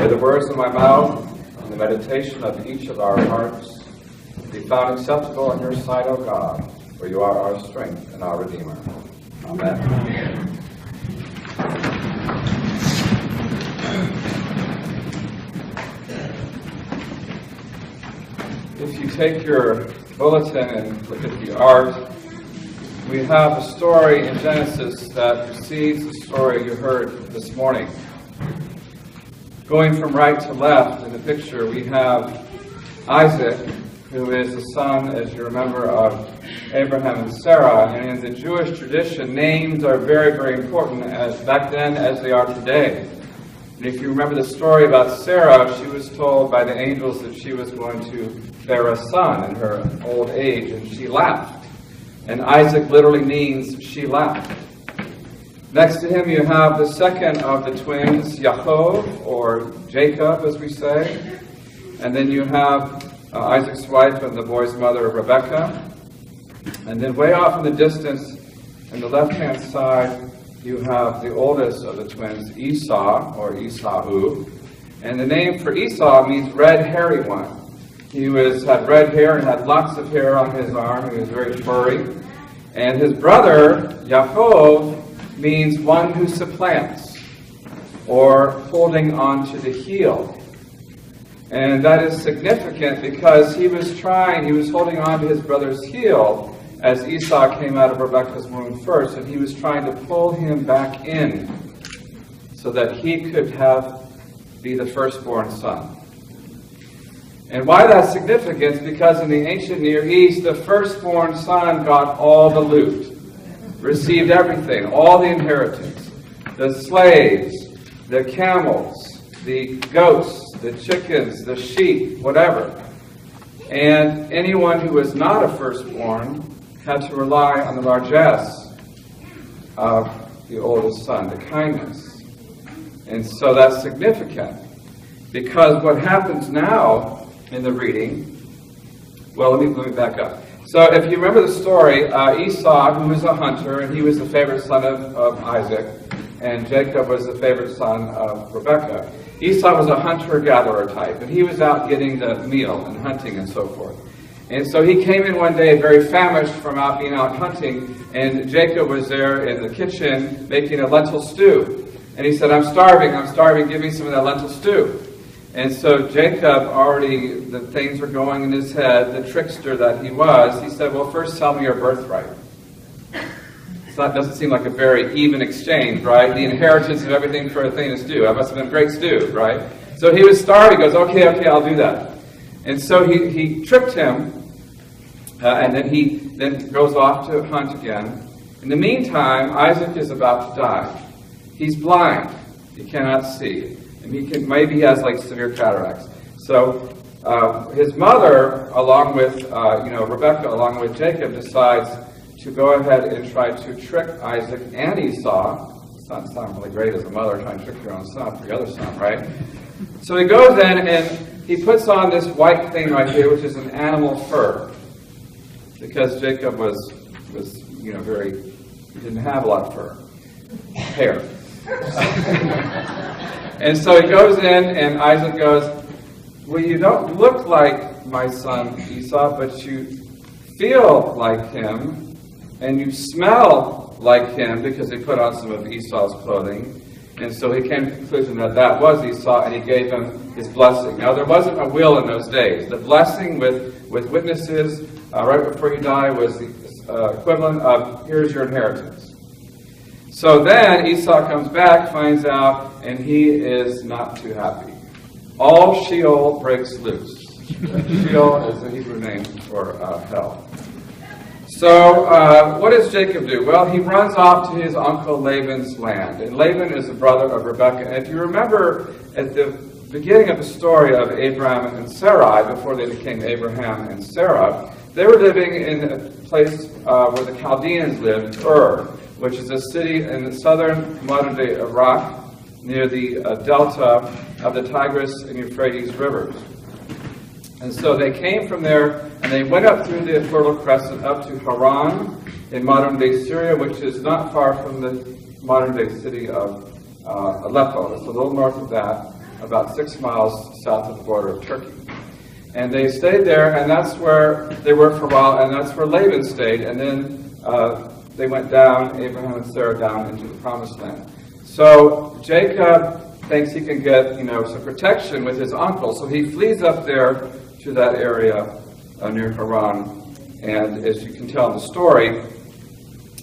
May the words of my mouth and the meditation of each of our hearts be found acceptable in your sight, O God, for you are our strength and our Redeemer. Amen. Amen. If you take your bulletin and look at the art, we have a story in Genesis that precedes the story you heard this morning. Going from right to left in the picture, we have Isaac, who is the son, as you remember, of Abraham and Sarah. And in the Jewish tradition, names are very, very important as back then as they are today. And if you remember the story about Sarah, she was told by the angels that she was going to bear a son in her old age, and she laughed. And Isaac literally means she laughed. Next to him you have the second of the twins, Yaakov, or Jacob as we say. And then you have Isaac's wife and the boy's mother, Rebekah. And then way off in the distance, on the left-hand side, you have the oldest of the twins, Esau, or Esau. And the name for Esau means red, hairy one. He had red hair and had lots of hair on his arm. He was very furry. And his brother, Yaakov, means one who supplants, or holding on to the heel. And that is significant because he was holding on to his brother's heel as Esau came out of Rebekah's womb first, and he was trying to pull him back in so that he could be the firstborn son. And why that's significant is because in the ancient Near East, the firstborn son got all the loot, received everything, all the inheritance, the slaves, the camels, the goats, the chickens, the sheep, whatever. And anyone who was not a firstborn had to rely on the largesse of the oldest son, the kindness. And so that's significant because what happens now in the reading, well, let me back up. So if you remember the story, Esau, who was a hunter, and he was the favorite son of Isaac, and Jacob was the favorite son of Rebekah. Esau was a hunter-gatherer type, and he was out getting the meal and hunting and so forth. And so he came in one day very famished from being out hunting, and Jacob was there in the kitchen making a lentil stew. And he said, I'm starving, give me some of that lentil stew. And so Jacob, already the things were going in his head, the trickster that he was, he said, well, first tell me your birthright. So that doesn't seem like a very even exchange, right? The inheritance of everything for a thing is stew. That must have been a great stew, right? So he was starving. He goes, okay, I'll do that. And so he tricked him, and then he goes off to hunt again. In the meantime, Isaac is about to die. He's blind. He cannot see. And maybe he has like severe cataracts. So his mother, along with Rebekah, along with Jacob, decides to go ahead and try to trick Isaac and Esau. It's not sound really great as a mother trying to trick your own son for your other son, right? So he goes in and he puts on this white thing right here, which is an animal fur, because Jacob was he didn't have a lot of hair. And so he goes in, and Isaac goes, well, you don't look like my son Esau, but you feel like him, and you smell like him, because he put on some of Esau's clothing. And so he came to the conclusion that that was Esau, and he gave him his blessing. Now, there wasn't a will in those days. The blessing with witnesses right before you die was the equivalent of, here's your inheritance. So then Esau comes back, finds out, and he is not too happy. All Sheol breaks loose. Sheol is the Hebrew name for hell. So what does Jacob do? Well, he runs off to his uncle Laban's land. And Laban is the brother of Rebekah. And if you remember at the beginning of the story of Abraham and Sarai, before they became Abraham and Sarah, they were living in a place where the Chaldeans lived, Ur, which is a city in the southern modern-day Iraq, near the delta of the Tigris and Euphrates rivers. And so they came from there, and they went up through the Fertile Crescent up to Haran in modern-day Syria, which is not far from the modern-day city of Aleppo. It's a little north of that. about 6 miles south of the border of Turkey. And they stayed there, and that's where they worked for a while, and that's where Laban stayed. And then they went down, Abraham and Sarah, down into the Promised Land. So Jacob thinks he can get, some protection with his uncle, so he flees up there to that area near Haran. And as you can tell in the story,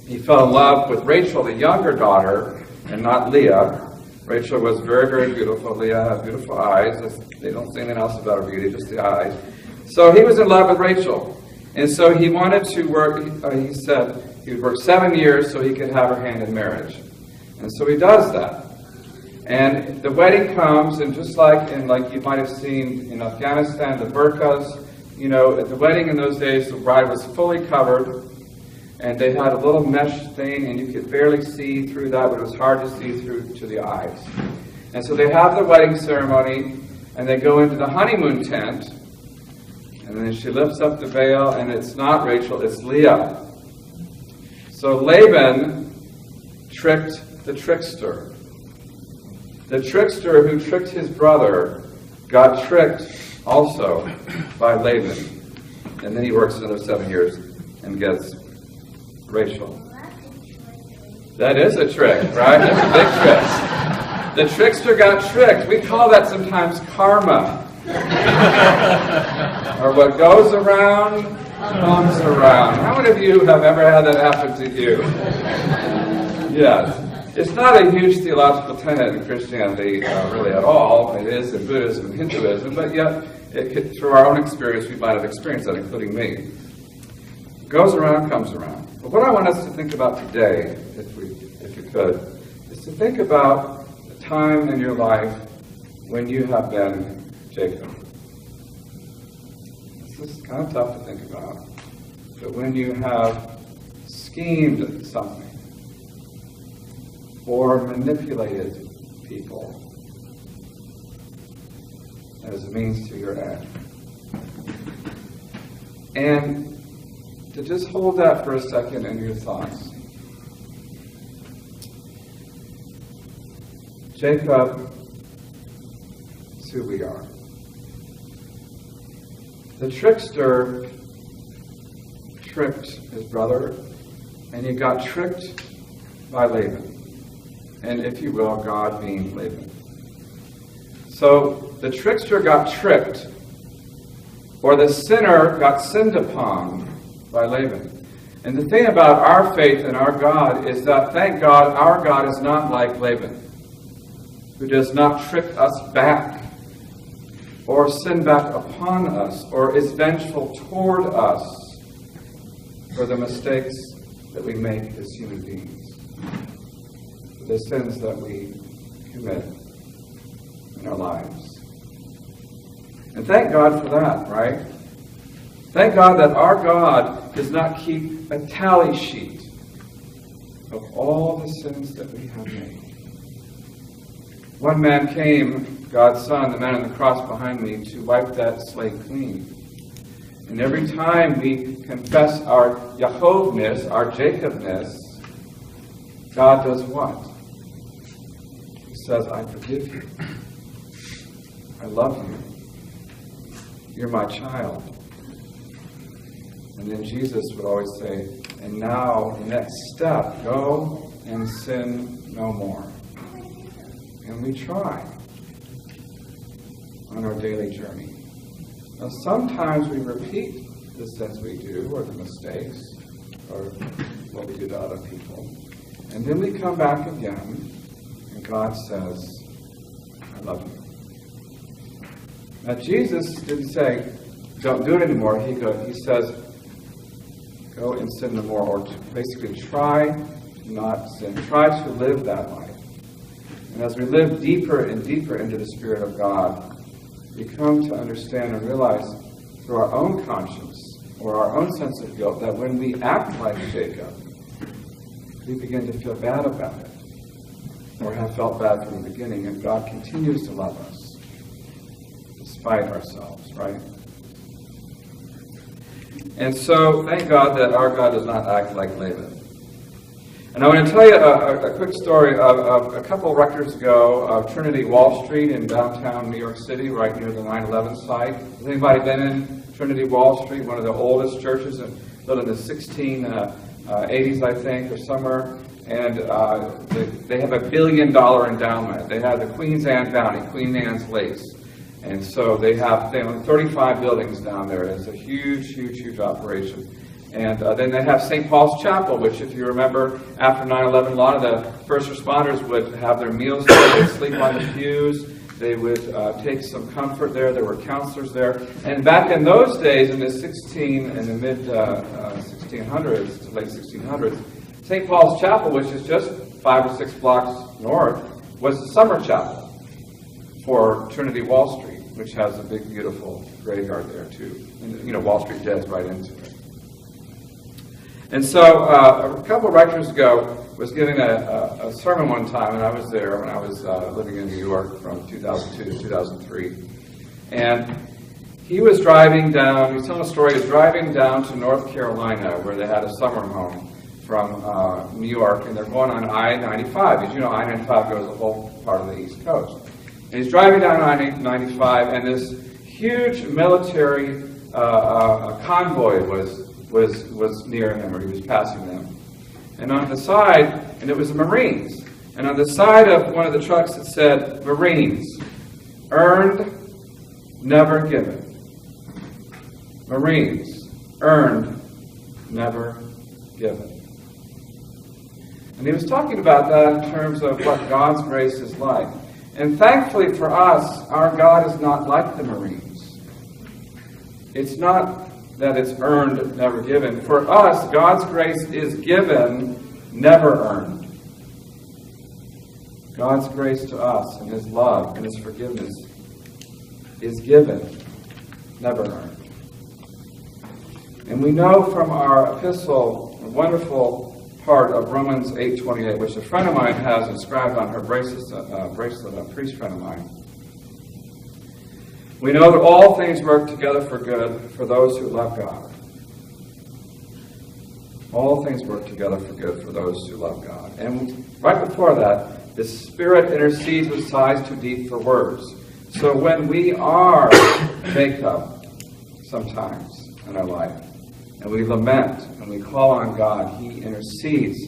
he fell in love with Rachel, the younger daughter, and not Leah. Rachel was very, very beautiful. Leah had beautiful eyes. They don't say anything else about her beauty, just the eyes. So he was in love with Rachel. And so he wanted to work, he said he would work 7 years so he could have her hand in marriage. And so he does that. And the wedding comes, and just like you might have seen in Afghanistan, the burqas, at the wedding in those days, the bride was fully covered, and they had a little mesh thing, and you could barely see through that, but it was hard to see through to the eyes. And so they have the wedding ceremony, and they go into the honeymoon tent, and then she lifts up the veil, and it's not Rachel, it's Leah. So Laban tricked the trickster. The trickster who tricked his brother got tricked also by Laban. And then he works another 7 years and gets Rachel. That is a trick, right? That's a big trick. The trickster got tricked. We call that sometimes karma. Or what goes around comes around. How many of you have ever had that happen to you? Yes. It's not a huge theological tenet in Christianity really at all. It is in Buddhism and Hinduism, but yet through our own experience we might have experienced that, including me. Goes around, comes around. But what I want us to think about today, if you could, is to think about the time in your life when you have been Jacob. This is kind of tough to think about. But when you have schemed something, or manipulated people as a means to your end. And to just hold that for a second in your thoughts. Jacob is who we are. The trickster tricked his brother, and he got tricked by Laban. And if you will, God being Laban. So the trickster got tricked, or the sinner got sinned upon by Laban. And the thing about our faith and our God is that, thank God, our God is not like Laban, who does not trick us back, or sin back upon us, or is vengeful toward us for the mistakes that we make as human beings. The sins that we commit in our lives. And thank God for that, right? Thank God that our God does not keep a tally sheet of all the sins that we have made. One man came, God's Son, the man on the cross behind me, to wipe that slate clean. And every time we confess our Yahovness, our Jacobness, God does what? He says, I forgive you. I love you. You're my child. And then Jesus would always say, and now, the next step, go and sin no more. And we try on our daily journey. Now, sometimes we repeat the sins we do, or the mistakes, or what we do to other people. And then we come back again, and God says, I love you. Now, Jesus didn't say, don't do it anymore. He says, go and sin no more, or basically try to not sin. Try to live that life. And as we live deeper and deeper into the Spirit of God, we come to understand and realize through our own conscience or our own sense of guilt that when we act like Jacob, we begin to feel bad about it, or have felt bad from the beginning, and God continues to love us despite ourselves, right? And so, thank God that our God does not act like Laban. And I want to tell you a quick story of a couple of rectors ago of Trinity Wall Street in downtown New York City, right near the 9/11 site. Has anybody been in Trinity Wall Street, one of the oldest churches, built in the 1680s, I think, or somewhere? And they have $1 billion endowment. They have the Queen's Anne bounty, Queen Anne's lace. And so they own 35 buildings down there. It's a huge, huge, huge operation. And then they have St. Paul's Chapel, which, if you remember, after 9/11, a lot of the first responders would have their meals there, they'd sleep on the pews, they would take some comfort there, there were counselors there. And back in those days, in the mid-1600s to late 1600s, St. Paul's Chapel, which is just 5 or 6 blocks north, was the summer chapel for Trinity Wall Street, which has a big, beautiful graveyard there, too. And, Wall Street deads right into it. And so a couple of rectors ago was giving a sermon one time, and I was there when I was living in New York from 2002 to 2003. And he was driving down, he was telling a story, he was driving down to North Carolina where they had a summer home from New York, and they're going on I-95. As you know, I-95 goes the whole part of the East Coast. And he's driving down I-95, and this huge military convoy was near him, or he was passing them. And on the side, and it was the Marines, and on the side of one of the trucks it said, Marines, earned, never given. Marines, earned, never given. And he was talking about that in terms of what God's grace is like. And thankfully for us, our God is not like the Marines. It's not that it's earned, never given. For us, God's grace is given, never earned. God's grace to us and His love and His forgiveness is given, never earned. And we know from our epistle, a wonderful part of Romans 8:28, which a friend of mine has inscribed on her bracelet, a priest friend of mine. We know that all things work together for good for those who love God. All things work together for good for those who love God. And right before that, the Spirit intercedes with sighs too deep for words. So when we are Jacob sometimes in our life, and we lament and we call on God, He intercedes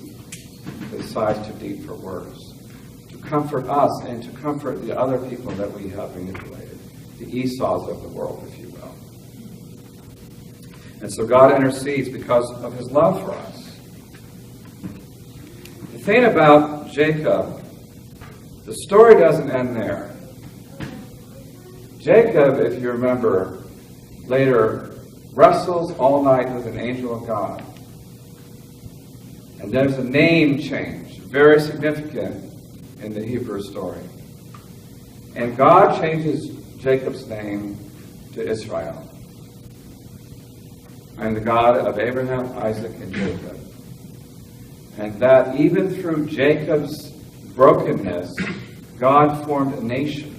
with sighs too deep for words to comfort us and to comfort the other people that we have manipulated, the Esau's of the world, if you will. And so God intercedes because of His love for us. The thing about Jacob, the story doesn't end there. Jacob, if you remember, later wrestles all night with an angel of God. And there's a name change, very significant in the Hebrew story. And God changes Jacob's name to Israel. I am the God of Abraham, Isaac, and Jacob. And that even through Jacob's brokenness, God formed a nation.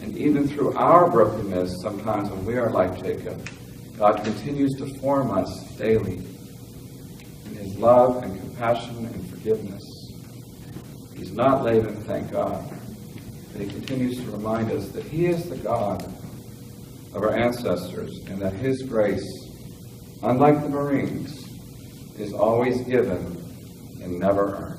And even through our brokenness, sometimes when we are like Jacob, God continues to form us daily in His love and compassion and forgiveness. He's not Laban, thank God. But He continues to remind us that He is the God of our ancestors and that His grace, unlike the Marines, is always given and never earned.